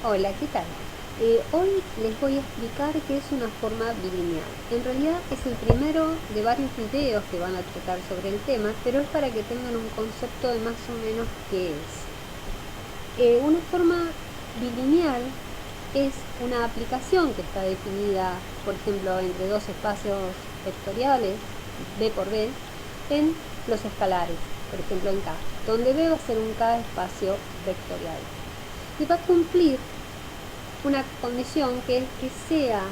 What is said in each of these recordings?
Hola, ¿qué tal? Hoy les voy a explicar qué es una forma bilineal. En realidad es el primero de varios videos que van a tratar sobre el tema, pero es para que tengan un concepto de más o menos qué es. Una forma bilineal es una aplicación que está definida, por ejemplo, entre dos espacios vectoriales, B por B, en los escalares, por ejemplo en K, donde B va a ser un K espacio vectorial. Y va a cumplir una condición que es que sea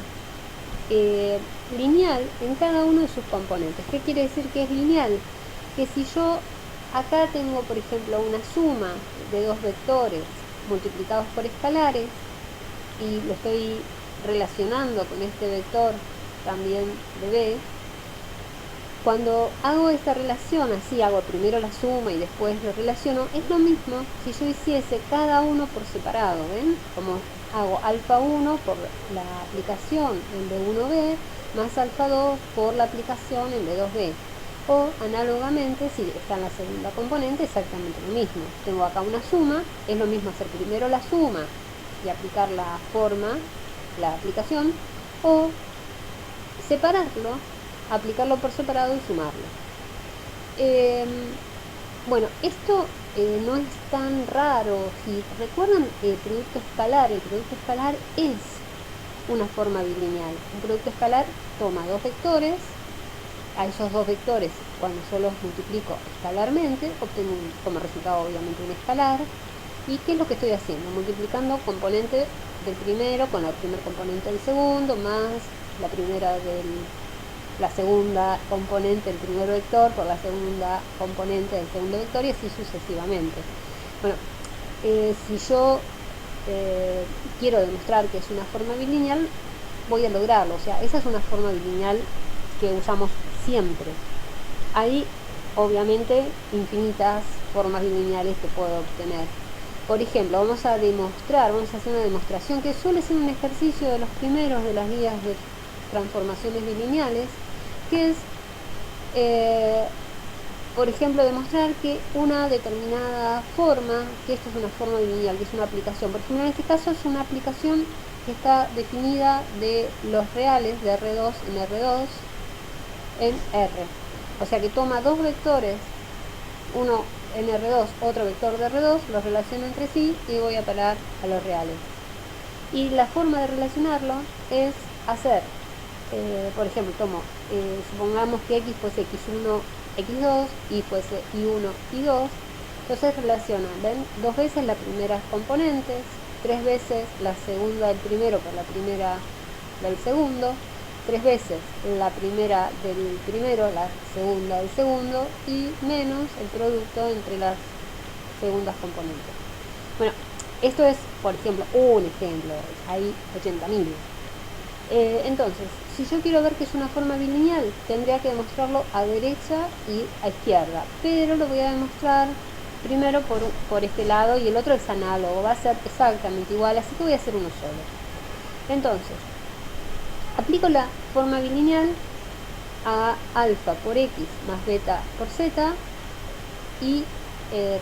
lineal en cada uno de sus componentes. ¿Qué quiere decir que es lineal? Que si yo acá tengo, por ejemplo, una suma de dos vectores multiplicados por escalares y lo estoy relacionando con este vector también de B, cuando hago esta relación, así hago primero la suma y después lo relaciono, es lo mismo si yo hiciese cada uno por separado, ¿ven? Como hago alfa 1 por la aplicación en B1B más alfa 2 por la aplicación en B2B. O análogamente, si está en la segunda componente, exactamente lo mismo. Tengo acá una suma, es lo mismo hacer primero la suma y aplicar la forma, la aplicación, o separarlo, aplicarlo por separado y sumarlo. Eh, bueno, esto no es tan raro. Si recuerdan el producto escalar es una forma bilineal. Un producto escalar toma dos vectores, a esos dos vectores, cuando yo los multiplico escalarmente, obtengo como resultado obviamente un escalar. ¿Y qué es lo que estoy haciendo? Multiplicando componente del primero con la primer componente del segundo, más la segunda componente del primer vector por la segunda componente del segundo vector y así sucesivamente. Bueno, si yo quiero demostrar que es una forma bilineal, voy a lograrlo. O sea, esa es una forma bilineal que usamos siempre. Hay obviamente infinitas formas bilineales que puedo obtener. Por ejemplo, vamos a hacer una demostración que suele ser un ejercicio de los primeros de las guías de transformaciones bilineales, que es, por ejemplo, demostrar que una determinada forma, que esto es una forma bilineal, que es una aplicación, por ejemplo, en este caso es una aplicación que está definida de los reales de R2 en R2 en R. O sea que toma dos vectores, uno en R2, otro vector de R2, los relaciono entre sí y voy a apelar a los reales. Y la forma de relacionarlo es hacer, por ejemplo, supongamos que X fuese X1, X2, Y fuese Y1, Y2, entonces relacionan, ¿ven? Dos veces las primeras componentes, tres veces la segunda del primero por la primera del segundo, tres veces la primera del primero, la segunda del segundo y menos el producto entre las segundas componentes. Bueno, esto es, por ejemplo, un ejemplo, hay 80.000. Entonces, si yo quiero ver que es una forma bilineal, tendría que demostrarlo a derecha y a izquierda, pero lo voy a demostrar primero por este lado y el otro es análogo, va a ser exactamente igual, así que voy a hacer uno solo. Entonces, aplico la forma bilineal a alfa por x más beta por z y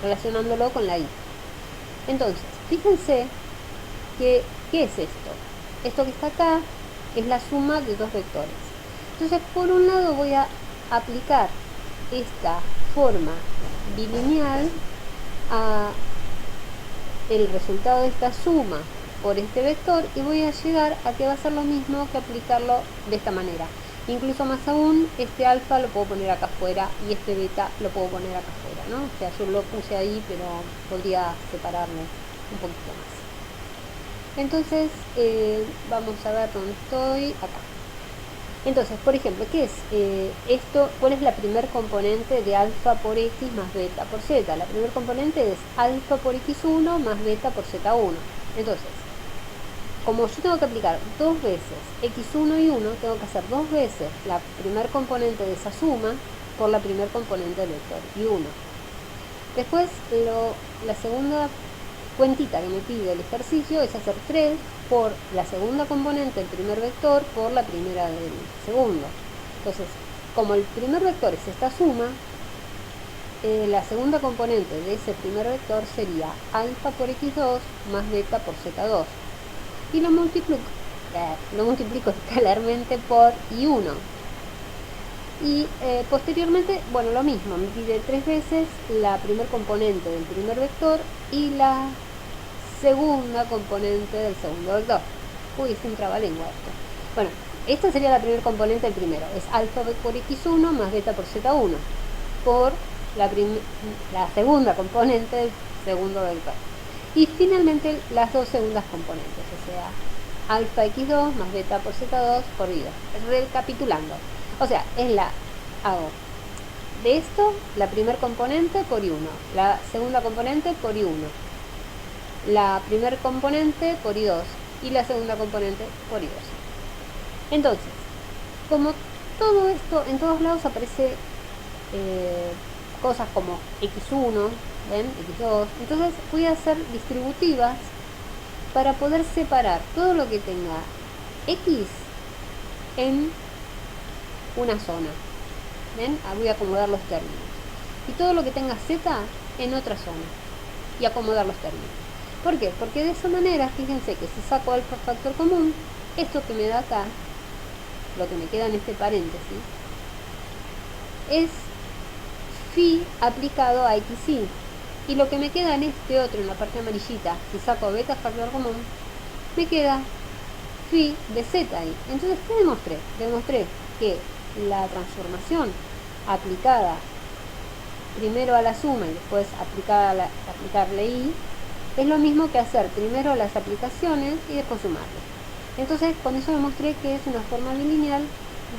relacionándolo con la y. Entonces, fíjense que, ¿qué es esto? Esto que está acá es la suma de dos vectores. Entonces, por un lado voy a aplicar esta forma bilineal a el resultado de esta suma por este vector y voy a llegar a que va a ser lo mismo que aplicarlo de esta manera. Incluso más aún, este alfa lo puedo poner acá afuera y este beta lo puedo poner acá afuera, ¿no? O sea, yo lo puse ahí, pero podría separarme un poquito más. Entonces, vamos a ver dónde estoy, acá. Entonces, por ejemplo, ¿qué es esto? ¿Cuál es la primer componente de alfa por x más beta por z? La primer componente es alfa por x1 más beta por z1. Entonces, como yo tengo que aplicar dos veces x1 y 1, tengo que hacer dos veces la primer componente de esa suma por la primer componente del vector y1. Después, la segunda cuentita que me pide el ejercicio es hacer 3 por la segunda componente del primer vector por la primera del segundo. Entonces, como el primer vector es esta suma, la segunda componente de ese primer vector sería alfa por x2 más beta por z2. Y lo multiplico escalarmente por i1. Y posteriormente, bueno, lo mismo, me pide 3 veces la primer componente del primer vector y la segunda componente del segundo vector. Uy, es un trabalengua esto. Bueno, esta sería la primera componente del primero. Es alfa por x1 más beta por z1 por la segunda componente del segundo vector. Y finalmente las dos segundas componentes, o sea, alfa x2 más beta por z2 por i2. Recapitulando. O sea, hago de esto la primera componente por i1, la segunda componente por i1, la primera componente por i2 y la segunda componente por i2. Entonces, como todo esto, en todos lados aparece cosas como x1, ¿ven? x2, entonces voy a hacer distributivas para poder separar todo lo que tenga x en una zona. ¿Ven? Voy a acomodar los términos. Y todo lo que tenga z en otra zona. Y acomodar los términos. ¿Por qué? Porque de esa manera, fíjense que si saco alfa factor común, esto que me da acá, lo que me queda en este paréntesis, es phi aplicado a xi. Y lo que me queda en este otro, en la parte amarillita, si saco beta factor común, me queda phi de zi. Entonces, ¿qué demostré? Demostré que la transformación aplicada primero a la suma y después aplicarle i es lo mismo que hacer primero las aplicaciones y después sumarlas. Entonces con eso demostré que es una forma bilineal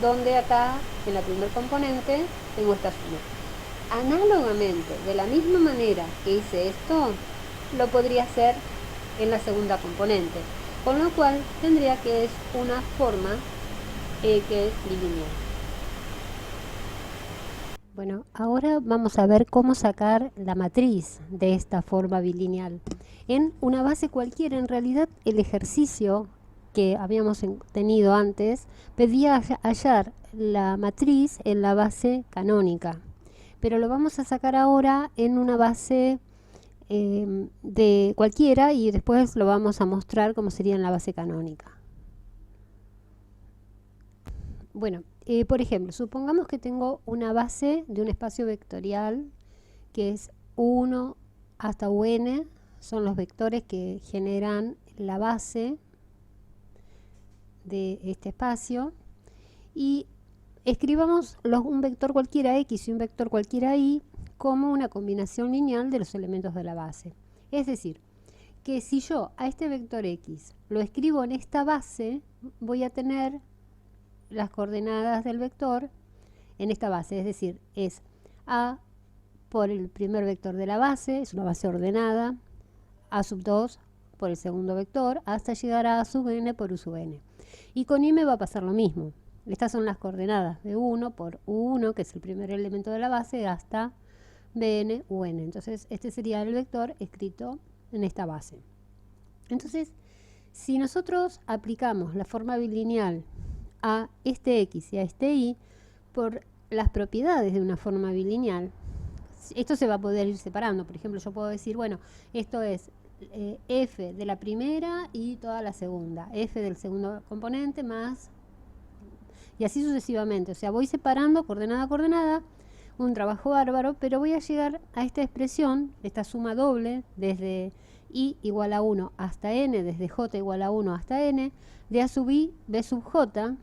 donde acá en la primer componente tengo esta suma. Análogamente, de la misma manera que hice esto, lo podría hacer en la segunda componente, con lo cual tendría que es una forma que es bilineal. Bueno, ahora vamos a ver cómo sacar la matriz de esta forma bilineal. En una base cualquiera, en realidad el ejercicio que habíamos tenido antes pedía hallar la matriz en la base canónica, pero lo vamos a sacar ahora en una base de cualquiera y después lo vamos a mostrar cómo sería en la base canónica. Bueno, por ejemplo, supongamos que tengo una base de un espacio vectorial que es 1 hasta un, son los vectores que generan la base de este espacio, y escribamos un vector cualquiera x y un vector cualquiera y como una combinación lineal de los elementos de la base. Es decir, que si yo a este vector x lo escribo en esta base, voy a tener las coordenadas del vector en esta base, es decir, es a por el primer vector de la base, es una base ordenada, a sub 2 por el segundo vector, hasta llegar a sub n por u sub n. Y con i me va a pasar lo mismo. Estas son las coordenadas de 1 por u1, que es el primer elemento de la base, hasta bn, un. Entonces, este sería el vector escrito en esta base. Entonces, si nosotros aplicamos la forma bilineal a este x y a este y por las propiedades de una forma bilineal, esto se va a poder ir separando. Por ejemplo, yo puedo decir, bueno, esto es f de la primera y toda la segunda, f del segundo componente más, y así sucesivamente. O sea, voy separando coordenada a coordenada, un trabajo bárbaro, pero voy a llegar a esta expresión, esta suma doble, desde i igual a 1 hasta n, desde j igual a 1 hasta n, de a sub i, b sub j,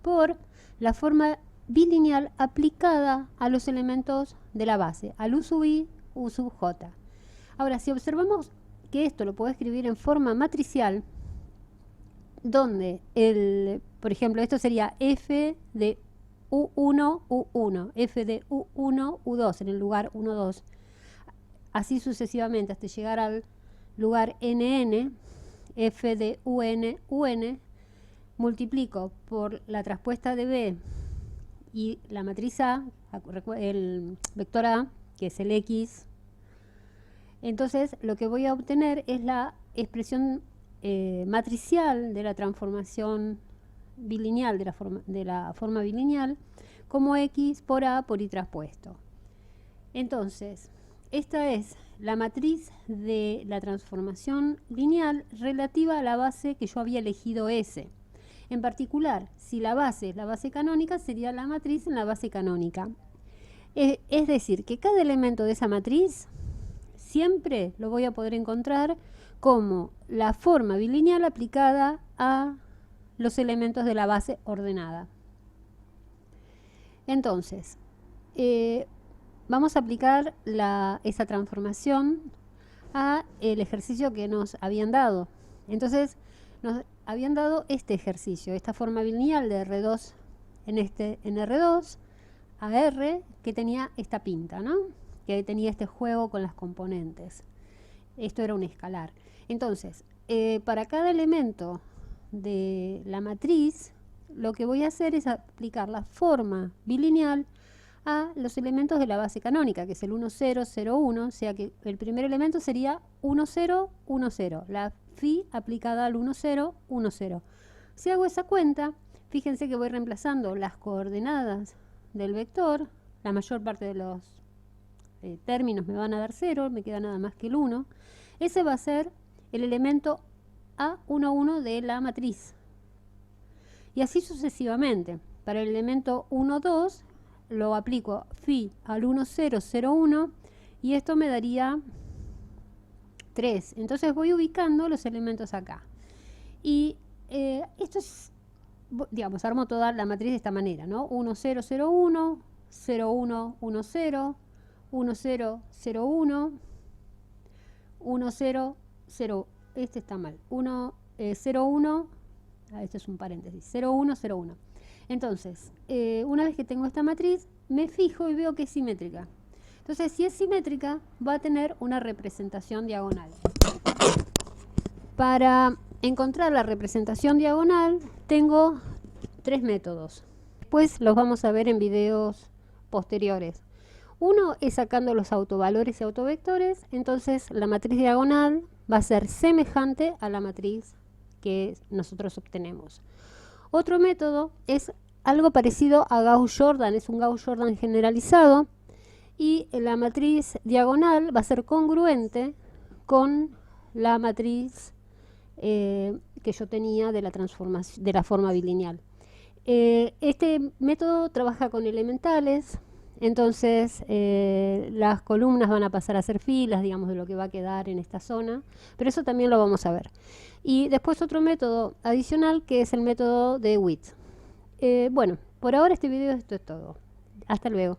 por la forma bilineal aplicada a los elementos de la base, al u sub i, u sub j. Ahora, si observamos que esto lo puedo escribir en forma matricial, donde, por ejemplo, esto sería f de u1, u1, f de u1, u2, en el lugar 1, 2, así sucesivamente hasta llegar al lugar nn, f de un, un, multiplico por la traspuesta de b y la matriz A, el vector A, que es el X. Entonces lo que voy a obtener es la expresión matricial de la transformación bilineal, de la forma bilineal, como X por A por Y traspuesto. Entonces, esta es la matriz de la transformación lineal relativa a la base que yo había elegido S. En particular, si la base es la base canónica, sería la matriz en la base canónica. Es decir, que cada elemento de esa matriz siempre lo voy a poder encontrar como la forma bilineal aplicada a los elementos de la base ordenada. Entonces, vamos a aplicar esa transformación a el ejercicio que nos habían dado. Entonces, nos habían dado este ejercicio, esta forma bilineal de R2 en R2 a R, que tenía esta pinta, ¿no? Que tenía este juego con las componentes. Esto era un escalar. Entonces, para cada elemento de la matriz, lo que voy a hacer es aplicar la forma bilineal a los elementos de la base canónica, que es el 1, 0, 0, 1, o sea que el primer elemento sería 1, 0, 1, 0, la phi aplicada al 1, 0, 1, 0. Si hago esa cuenta, fíjense que voy reemplazando las coordenadas del vector, la mayor parte de los términos me van a dar 0, me queda nada más que el 1. Ese va a ser el elemento A11 de la matriz. Y así sucesivamente. Para el elemento 1, 2, lo aplico phi al 1, 0, 0, 1, y esto me daría 3. Entonces voy ubicando los elementos acá. Y esto es, digamos, armo toda la matriz de esta manera, ¿no? 1, 0, 0, 1, 0, 1, 1, 0, 1, 0, 0, 1, 1, 0, 0, este está mal, 1, 0, 1, este es un paréntesis, 0, 1, 0, 1. Entonces, una vez que tengo esta matriz, me fijo y veo que es simétrica. Entonces, si es simétrica, va a tener una representación diagonal. Para encontrar la representación diagonal, tengo 3 métodos. Después los vamos a ver en videos posteriores. Uno es sacando los autovalores y autovectores, entonces la matriz diagonal va a ser semejante a la matriz que nosotros obtenemos. Otro método es algo parecido a Gauss-Jordan, es un Gauss-Jordan generalizado, y la matriz diagonal va a ser congruente con la matriz que yo tenía de la transformación de la forma bilineal. Este método trabaja con elementales, entonces las columnas van a pasar a ser filas, digamos, de lo que va a quedar en esta zona, pero eso también lo vamos a ver. Y después otro método adicional, que es el método de Witt. Bueno, por ahora este video esto es todo. Hasta luego.